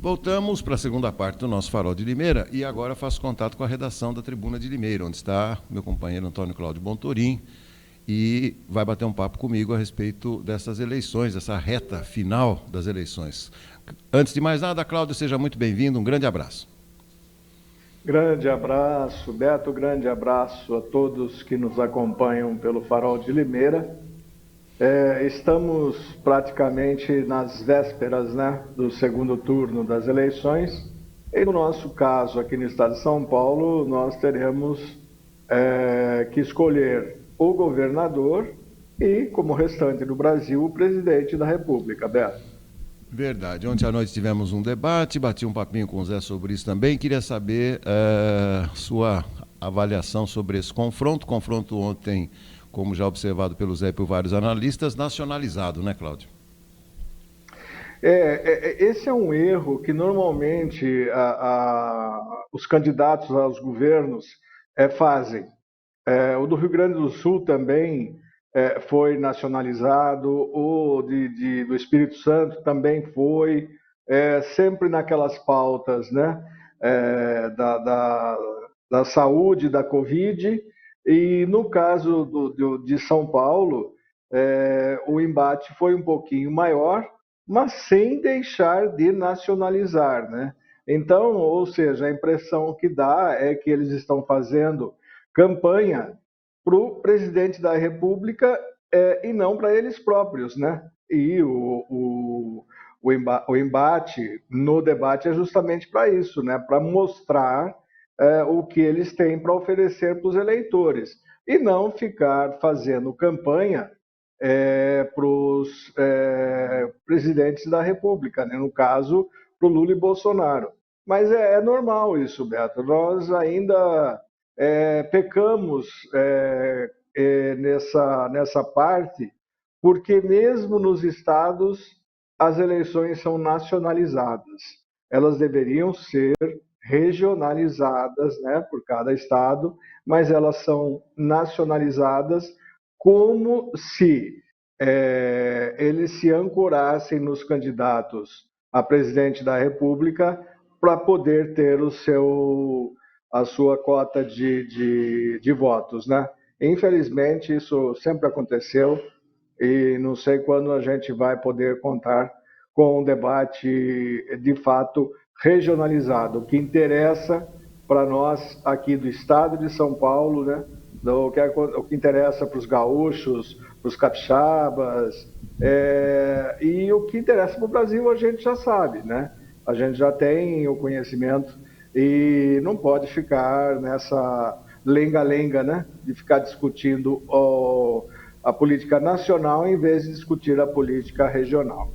Voltamos para a segunda parte do nosso Farol de Limeira e agora faço contato com a redação da Tribuna de Limeira, onde está meu companheiro Antônio Cláudio Bontorim e vai bater um papo comigo a respeito dessas eleições, dessa reta final das eleições. Antes de mais nada, Cláudio, seja muito bem-vindo, um grande abraço. Grande abraço, Beto, grande abraço a todos que nos acompanham pelo Farol de Limeira. Estamos praticamente nas vésperas, do segundo turno das eleições. E no nosso caso, aqui no estado de São Paulo, nós teremos que escolher o governador e, como o restante do Brasil, o presidente da República, Beto. Verdade. Ontem à noite tivemos um debate, bati um papinho com o Zé sobre isso também. Queria saber sua avaliação sobre esse confronto. Confronto ontem, como já observado pelo Zé e por vários analistas, nacionalizado, né, Cláudio? Esse é um erro que normalmente os candidatos aos governos fazem. O do Rio Grande do Sul também foi nacionalizado, o do Espírito Santo também foi, sempre naquelas pautas, da saúde, da Covid, e no caso de São Paulo, o embate foi um pouquinho maior, mas sem deixar de nacionalizar, né? Então, ou seja, a impressão que dá é que eles estão fazendo campanha para o presidente da República e não para eles próprios, né? E o embate no debate é justamente para isso, né? Para mostrar o que eles têm para oferecer para os eleitores e não ficar fazendo campanha para os presidentes da República, né? No caso, para o Lula e Bolsonaro. Mas é normal isso, Beto. Nós ainda pecamos nessa parte, porque mesmo nos estados as eleições são nacionalizadas. Elas deveriam ser regionalizadas, né, por cada estado, mas elas são nacionalizadas como se eles se ancorassem nos candidatos a presidente da República para poder ter a sua cota de votos, né? Infelizmente, isso sempre aconteceu e não sei quando a gente vai poder contar com um debate de fato regionalizado. O que interessa para nós aqui do estado de São Paulo, né? O que interessa para os gaúchos, para os capixabas, e o que interessa para o Brasil a gente já sabe, né? A gente já tem o conhecimento e não pode ficar nessa lenga-lenga, né? De ficar discutindo a política nacional em vez de discutir a política regional.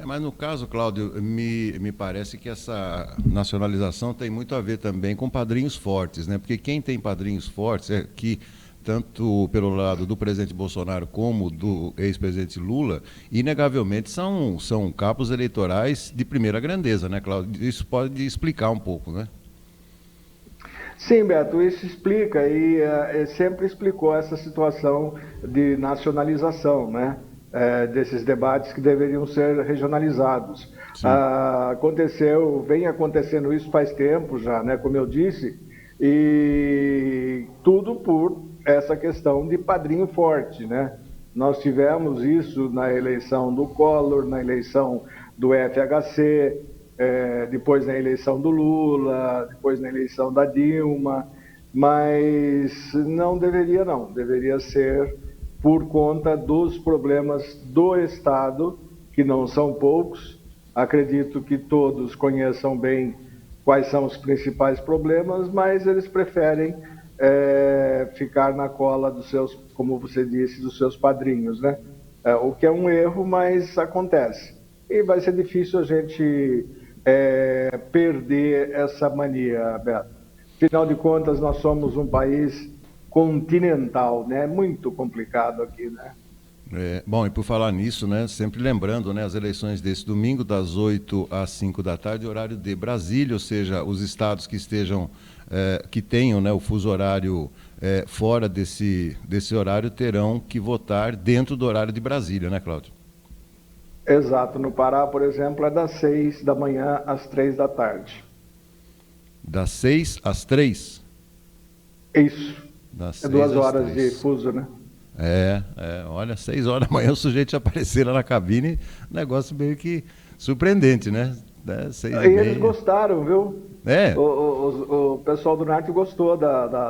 Mas no caso, Cláudio, me parece que essa nacionalização tem muito a ver também com padrinhos fortes, né? Porque quem tem padrinhos fortes é que, tanto pelo lado do presidente Bolsonaro como do ex-presidente Lula, inegavelmente são cabos eleitorais de primeira grandeza, né, Cláudio? Isso pode explicar um pouco, né? Sim, Beto, isso explica e sempre explicou essa situação de nacionalização, né? Desses debates que deveriam ser regionalizados. Vem acontecendo isso faz tempo já, né? Como eu disse, e tudo por essa questão de padrinho forte, né? Nós tivemos isso na eleição do Collor, na eleição do FHC, depois na eleição do Lula, depois na eleição da Dilma, mas não, deveria ser por conta dos problemas do Estado, que não são poucos. Acredito que todos conheçam bem quais são os principais problemas, mas eles preferem ficar na cola dos seus, como você disse, dos seus padrinhos, né? O que é um erro, mas acontece. E vai ser difícil a gente perder essa mania, Beto. Afinal de contas, nós somos um país continental, né? Muito complicado aqui, né? Bom, e por falar nisso, né, sempre lembrando, né, as eleições desse domingo, das 8 às 5 da tarde, horário de Brasília, ou seja, os estados que estejam, que tenham, né, o fuso horário fora desse horário terão que votar dentro do horário de Brasília, né, Cláudio? Exato. No Pará, por exemplo, é das 6 da manhã às 3 da tarde. Das 6 às 3? Isso. Das É 6 duas às horas de 3. fuso, né? Olha, 6 horas da manhã o sujeito já aparecer lá na cabine, negócio meio que surpreendente, né? 6 E e eles meia. gostaram, viu? É, O pessoal do norte gostou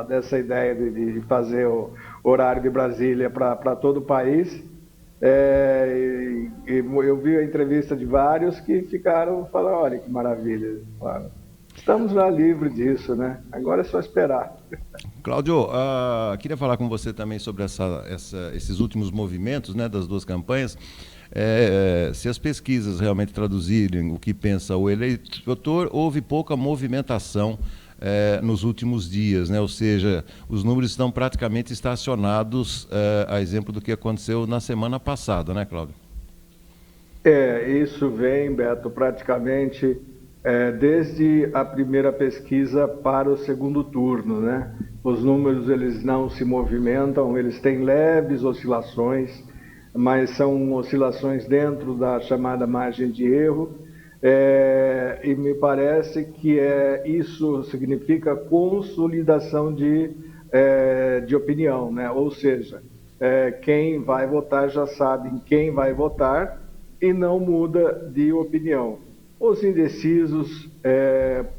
dessa ideia de fazer o horário de Brasília para todo o país. Eu vi a entrevista de vários que ficaram falando, olha que maravilha. Falaram, estamos já livres disso, né? Agora é só esperar. Cláudio, queria falar com você também sobre esses últimos movimentos, né, das duas campanhas. Se as pesquisas realmente traduzirem o que pensa o eleitor, houve pouca movimentação nos últimos dias, né? Ou seja, os números estão praticamente estacionados, a exemplo do que aconteceu na semana passada, né, Cláudio? Isso vem, Beto, praticamente desde a primeira pesquisa para o segundo turno, né? Os números eles não se movimentam, eles têm leves oscilações, mas são oscilações dentro da chamada margem de erro. E me parece que isso significa consolidação de opinião, né? Ou seja, quem vai votar já sabe em quem vai votar e não muda de opinião. Os indecisos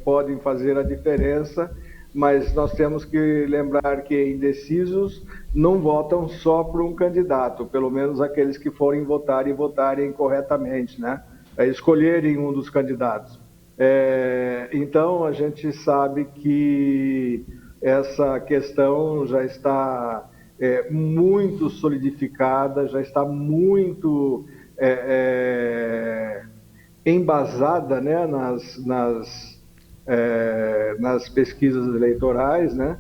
podem fazer a diferença, mas nós temos que lembrar que indecisos não votam só por um candidato, pelo menos aqueles que forem votar e votarem corretamente, né? Escolherem um dos candidatos. Então, a gente sabe que essa questão já está muito solidificada, já está muito embasada, né, nas pesquisas eleitorais, né?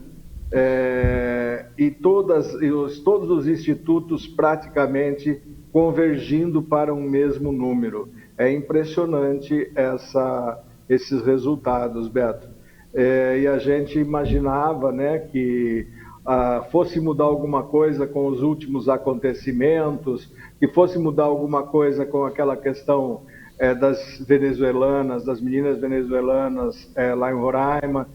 Todos os institutos praticamente convergindo para um mesmo número. É impressionante esses resultados, Beto. E a gente imaginava, né, que fosse mudar alguma coisa com os últimos acontecimentos, que fosse mudar alguma coisa com aquela questão das venezuelanas, das meninas venezuelanas lá em Roraima,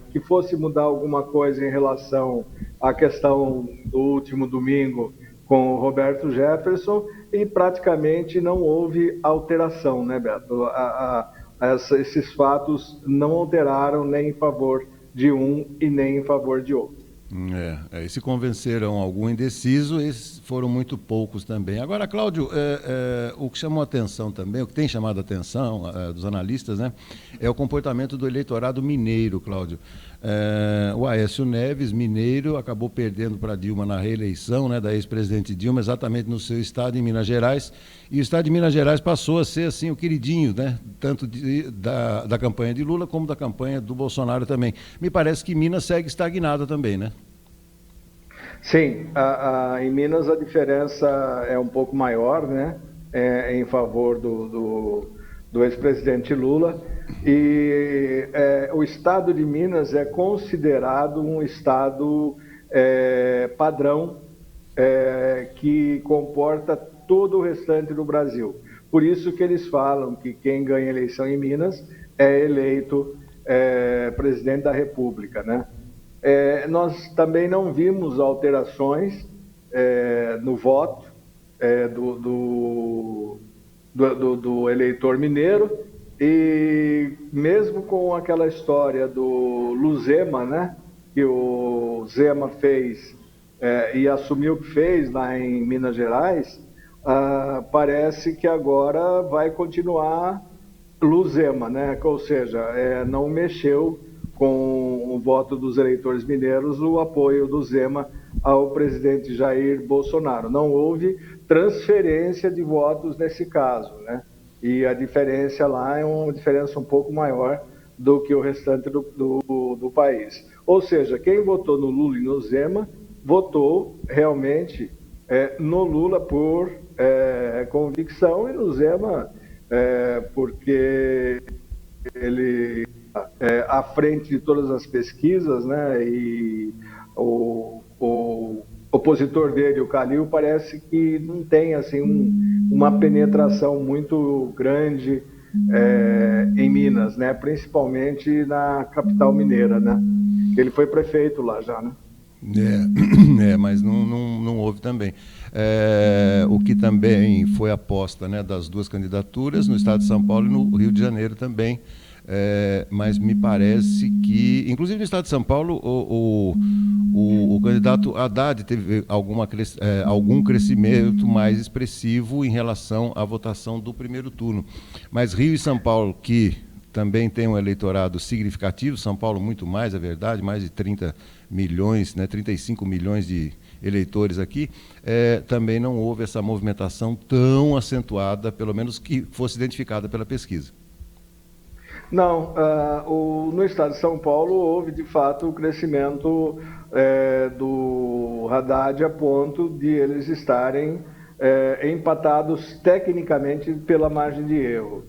que fosse mudar alguma coisa em relação à questão do último domingo com o Roberto Jefferson, e praticamente não houve alteração, né, Beto? Esses fatos não alteraram nem em favor de um e nem em favor de outro. E se convenceram algum indeciso, esses foram muito poucos também. Agora, Cláudio, o que chamou a atenção também, o que tem chamado a atenção dos analistas, né, é o comportamento do eleitorado mineiro, Cláudio. O Aécio Neves, mineiro, acabou perdendo para Dilma na reeleição, né, da ex-presidente Dilma, exatamente no seu estado, em Minas Gerais. E o estado de Minas Gerais passou a ser assim, o queridinho, né, tanto da campanha de Lula como da campanha do Bolsonaro também. Me parece que Minas segue estagnada também, né? Sim, em Minas a diferença é um pouco maior, né? Em favor do ex-presidente Lula. E o estado de Minas é considerado um estado padrão que comporta todo o restante do Brasil. Por isso que eles falam que quem ganha eleição em Minas é eleito presidente da República, né? Nós também não vimos alterações no voto do eleitor mineiro, e mesmo com aquela história do Luzema, né, que o Zema fez e assumiu o que fez lá em Minas Gerais, parece que agora vai continuar Luzema, né? Ou seja, não mexeu com o voto dos eleitores mineiros o apoio do Zema ao presidente Jair Bolsonaro. Não houve transferência de votos nesse caso, né? E a diferença lá é uma diferença um pouco maior do que o restante do país. Ou seja, quem votou no Lula e no Zema votou realmente no Lula por convicção, e no Zema porque ele à frente de todas as pesquisas, né? E o opositor dele, o Calil, parece que não tem assim uma penetração muito grande em Minas, né? Principalmente na capital mineira, né? Ele foi prefeito lá já, né? Mas não houve também. O que também foi aposta, né, das duas candidaturas, no estado de São Paulo e no Rio de Janeiro também. Mas me parece que, inclusive no estado de São Paulo, o candidato Haddad teve algum crescimento mais expressivo em relação à votação do primeiro turno. Mas Rio e São Paulo, que também tem um eleitorado significativo, São Paulo muito mais, é verdade, mais de 30 milhões, né, 35 milhões de eleitores aqui, também não houve essa movimentação tão acentuada, pelo menos que fosse identificada pela pesquisa. Não, no estado de São Paulo houve de fato o crescimento do Haddad a ponto de eles estarem empatados tecnicamente pela margem de erro.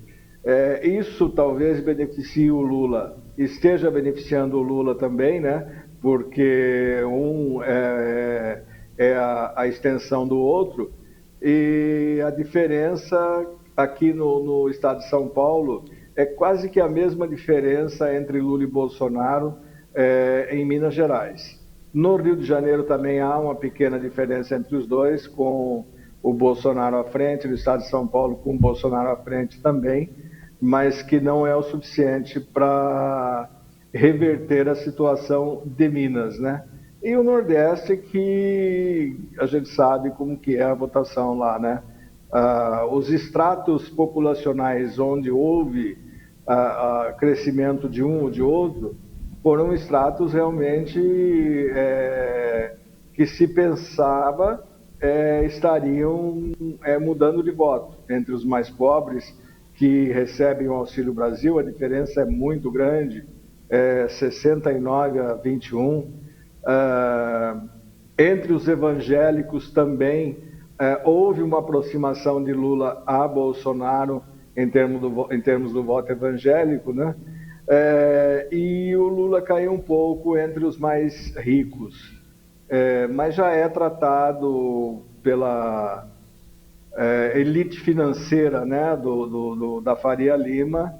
Isso talvez beneficie o Lula, esteja beneficiando o Lula também, né? Porque um é a extensão do outro, e a diferença aqui no estado de São Paulo é quase que a mesma diferença entre Lula e Bolsonaro em Minas Gerais. No Rio de Janeiro também há uma pequena diferença entre os dois, com o Bolsonaro à frente, no estado de São Paulo com o Bolsonaro à frente também, mas que não é o suficiente para reverter a situação de Minas, né? E o Nordeste, que a gente sabe como que é a votação lá, né? Os estratos populacionais onde houve crescimento de um ou de outro foram estratos realmente que se pensava estariam mudando de voto. Entre os mais pobres que recebem o Auxílio Brasil, a diferença é muito grande, 69 a 21. Entre os evangélicos também houve uma aproximação de Lula a Bolsonaro em termos do voto evangélico, né? E o Lula caiu um pouco entre os mais ricos, mas já é tratado pela elite financeira, né, da Faria Lima,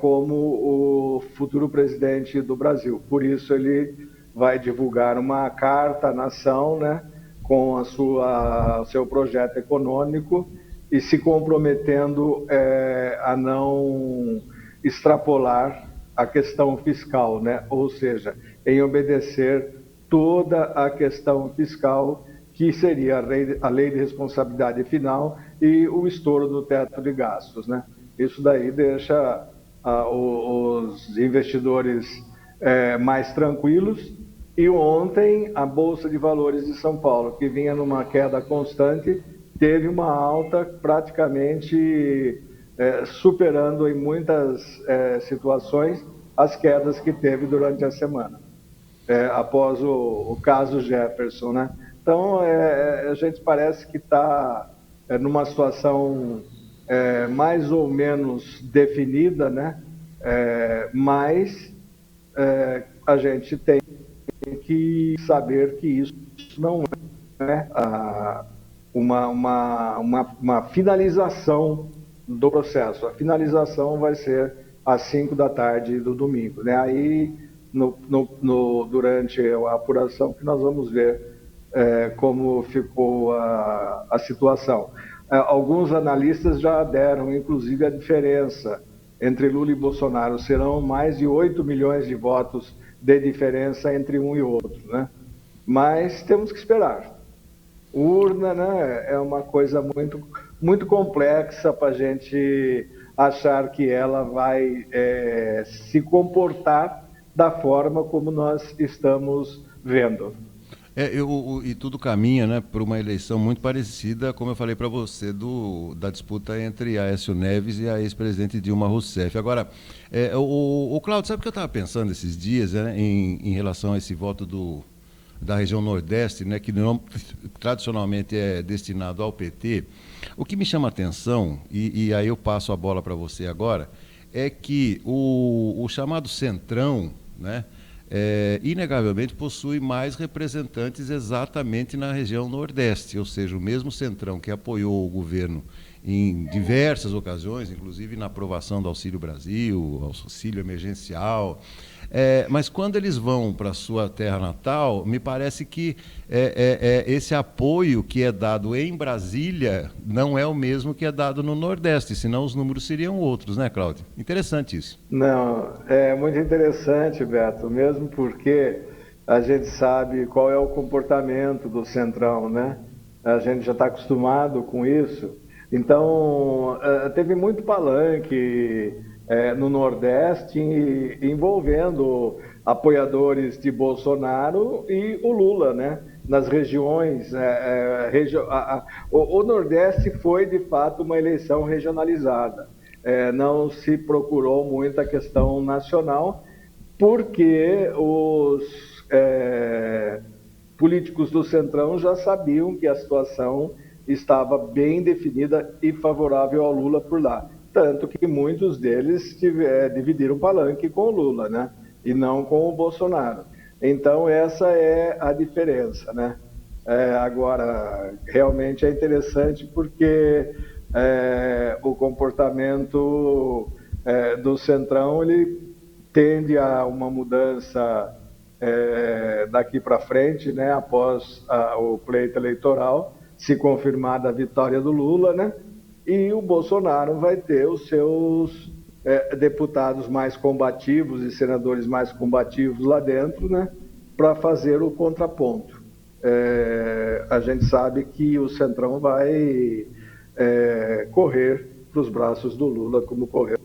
como o futuro presidente do Brasil. Por isso ele vai divulgar uma carta à nação, né, com o seu projeto econômico e se comprometendo a não extrapolar a questão fiscal, né? Ou seja, em obedecer toda a questão fiscal, que seria a lei de responsabilidade final e o estouro do teto de gastos, né? Isso daí deixa os investidores mais tranquilos. E ontem a Bolsa de Valores de São Paulo, que vinha numa queda constante, teve uma alta praticamente superando em muitas situações as quedas que teve durante a semana, após o caso Jefferson, né? Então, a gente parece que está numa situação mais ou menos definida, né? Mas a gente tem que saber que isso não é uma finalização do processo. A finalização vai ser às 5 da tarde do domingo, né? Aí, durante a apuração, que nós vamos ver como ficou a situação. Alguns analistas já deram, inclusive, a diferença entre Lula e Bolsonaro. Serão mais de 8 milhões de votos de diferença entre um e outro, né? Mas temos que esperar. Urna, né, é uma coisa muito, muito complexa para a gente achar que ela vai se comportar da forma como nós estamos vendo. E tudo caminha, né, para uma eleição muito parecida, como eu falei para você, da disputa entre Aécio Neves e a ex-presidente Dilma Rousseff. Agora, o Cláudio, sabe o que eu estava pensando esses dias, né, em relação a esse voto da região Nordeste, né, que tradicionalmente é destinado ao PT? O que me chama a atenção, e aí eu passo a bola para você agora, é que o chamado Centrão, né, inegavelmente possui mais representantes exatamente na região Nordeste, ou seja, o mesmo Centrão que apoiou o governo em diversas ocasiões, inclusive na aprovação do Auxílio Brasil, auxílio emergencial. Mas quando eles vão para a sua terra natal, me parece que esse apoio que é dado em Brasília não é o mesmo que é dado no Nordeste, senão os números seriam outros, né, Cláudio? Interessante isso. Não, é muito interessante, Beto, mesmo porque a gente sabe qual é o comportamento do Centrão, né? A gente já está acostumado com isso. Então, teve muito palanque no Nordeste envolvendo apoiadores de Bolsonaro e o Lula, né? Nas regiões. O Nordeste foi, de fato, uma eleição regionalizada. Não se procurou muito a questão nacional, porque os políticos do Centrão já sabiam que a situação estava bem definida e favorável ao Lula por lá. Tanto que muitos deles dividiram palanque com o Lula, né? E não com o Bolsonaro. Então, essa é a diferença, né? Agora, realmente é interessante porque o comportamento do Centrão, ele tende a uma mudança daqui para frente, né? Após o pleito eleitoral, se confirmada a vitória do Lula, né? E o Bolsonaro vai ter os seus deputados mais combativos e senadores mais combativos lá dentro, né? Para fazer o contraponto. A gente sabe que o Centrão vai correr para os braços do Lula, como correu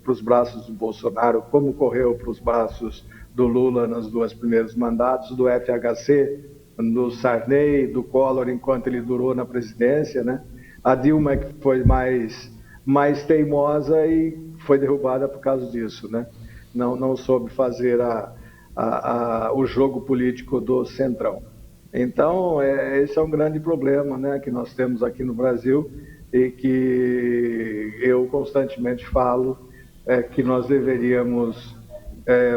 para os braços do Bolsonaro, como correu para os braços do Lula nos dois primeiros mandatos, do FHC, do Sarney, do Collor, enquanto ele durou na presidência, né? A Dilma que foi mais teimosa e foi derrubada por causa disso, né? Não soube fazer o jogo político do Centrão. Então, esse é um grande problema, né, que nós temos aqui no Brasil e que eu constantemente falo que nós deveríamos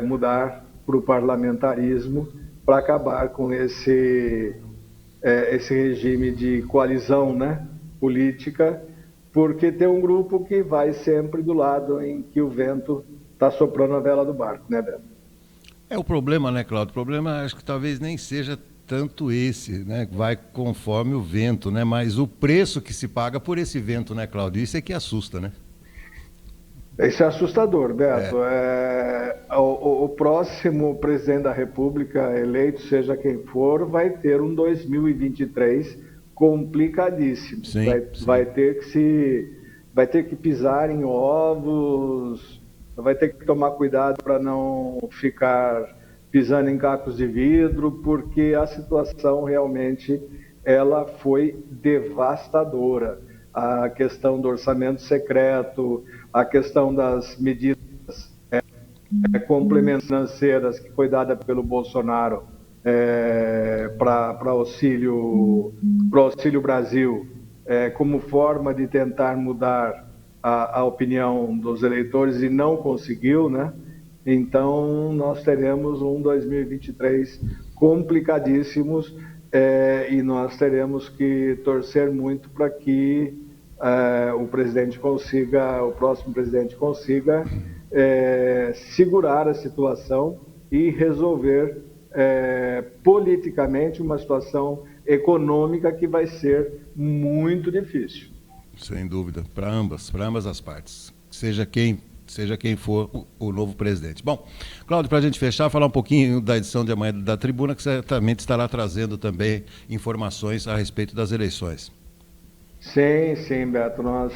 mudar para o parlamentarismo para acabar com esse regime de coalizão, né, política, porque tem um grupo que vai sempre do lado em que o vento está soprando a vela do barco, né, Beto? O problema, né, Cláudio? O problema acho que talvez nem seja tanto esse, né? Vai conforme o vento, né? Mas o preço que se paga por esse vento, né, Cláudio? Isso é que assusta, né? Isso é assustador, Beto. O próximo presidente da República eleito, seja quem for, vai ter um 2023 complicadíssimo. Sim, vai ter que pisar em ovos, vai ter que tomar cuidado para não ficar pisando em cacos de vidro, porque a situação realmente ela foi devastadora. A questão do orçamento secreto, a questão das medidas complementares financeiras que foi dada pelo Bolsonaro para auxílio Brasil, como forma de tentar mudar a opinião dos eleitores e não conseguiu, né? Então, nós teremos um 2023 complicadíssimos e nós teremos que torcer muito para que o próximo presidente consiga segurar a situação e resolver politicamente uma situação econômica que vai ser muito difícil. Sem dúvida, para ambas as partes, seja quem for o novo presidente. Bom, Cláudio, para a gente fechar, falar um pouquinho da edição de amanhã da Tribuna, que certamente estará trazendo também informações a respeito das eleições. Sim, Beto, nós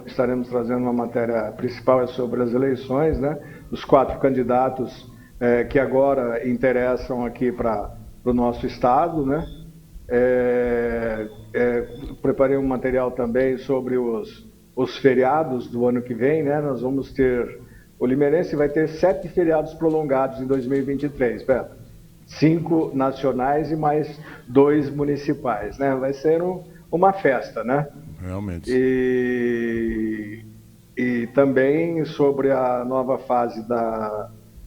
estaremos trazendo uma matéria principal sobre as eleições, né? Os 4 candidatos que agora interessam aqui para o nosso estado, né? Preparei um material também sobre os feriados do ano que vem, né? Nós vamos ter, o Limeirense vai ter 7 feriados prolongados em 2023, Beto. 5 nacionais e mais 2 municipais, né? Vai ser uma festa, né? Realmente. E também sobre a nova fase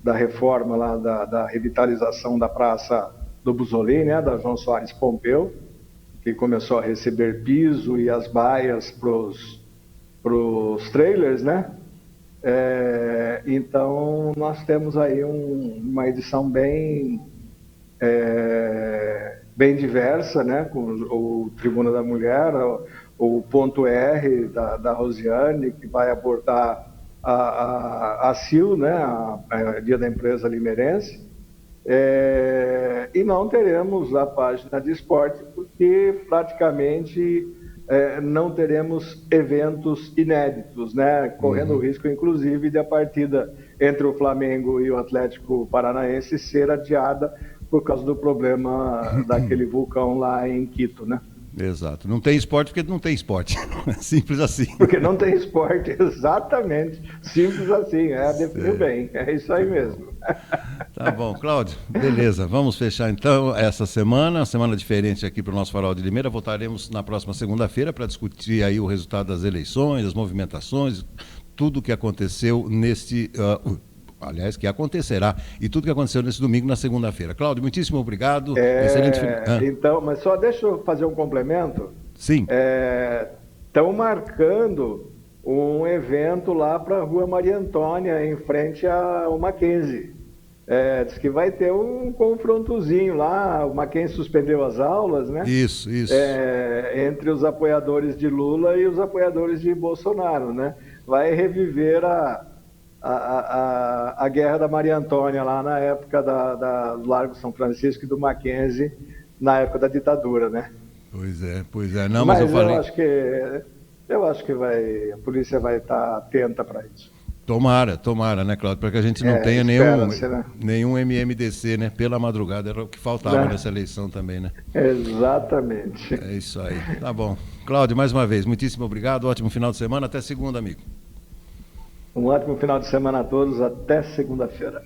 da reforma lá, da revitalização da Praça do Busolim, né, da João Soares Pompeu, que começou a receber piso e as baias para os trailers, né? Então, nós temos aí uma edição bem diversa, né? Com o Tribuna da Mulher, o ponto R da Rosiane, que vai abordar a CIL, né? A Dia da Empresa Limeirense. E não teremos a página de esporte, porque praticamente não teremos eventos inéditos, né? Correndo o risco, inclusive, de a partida entre o Flamengo e o Atlético Paranaense ser adiada por causa do problema daquele vulcão lá em Quito, né? Exato. Não tem esporte porque não tem esporte. Simples assim. Porque não tem esporte, exatamente. Simples assim, definiu bem. É isso aí mesmo. Tá bom, Cláudio, beleza. Vamos fechar então essa semana diferente aqui para o nosso Farol de Limeira. Voltaremos na próxima segunda-feira para discutir aí o resultado das eleições, as movimentações, tudo o que aconteceu aliás, que acontecerá, e tudo que aconteceu nesse domingo, na segunda-feira. Cláudio, muitíssimo obrigado. Excelente. Então, mas só deixa eu fazer um complemento. Sim. Estão marcando um evento lá para a Rua Maria Antônia, em frente ao Mackenzie. Diz que vai ter um confrontozinho lá, o Mackenzie suspendeu as aulas, né? Isso. Entre os apoiadores de Lula e os apoiadores de Bolsonaro, né? Vai reviver a guerra da Maria Antônia, lá na época do Largo São Francisco e do Mackenzie, na época da ditadura, né? Pois é. Não, mas eu falei... eu acho que a polícia vai estar atenta para isso. Tomara, né, Cláudio? Para que a gente não tenha nenhum MMDC, né? Pela madrugada, era o que faltava nessa eleição também, né? Exatamente. É isso aí. Tá bom. Cláudio, mais uma vez, muitíssimo obrigado. Ótimo final de semana. Até segunda, amigo. Um ótimo final de semana a todos. Até segunda-feira.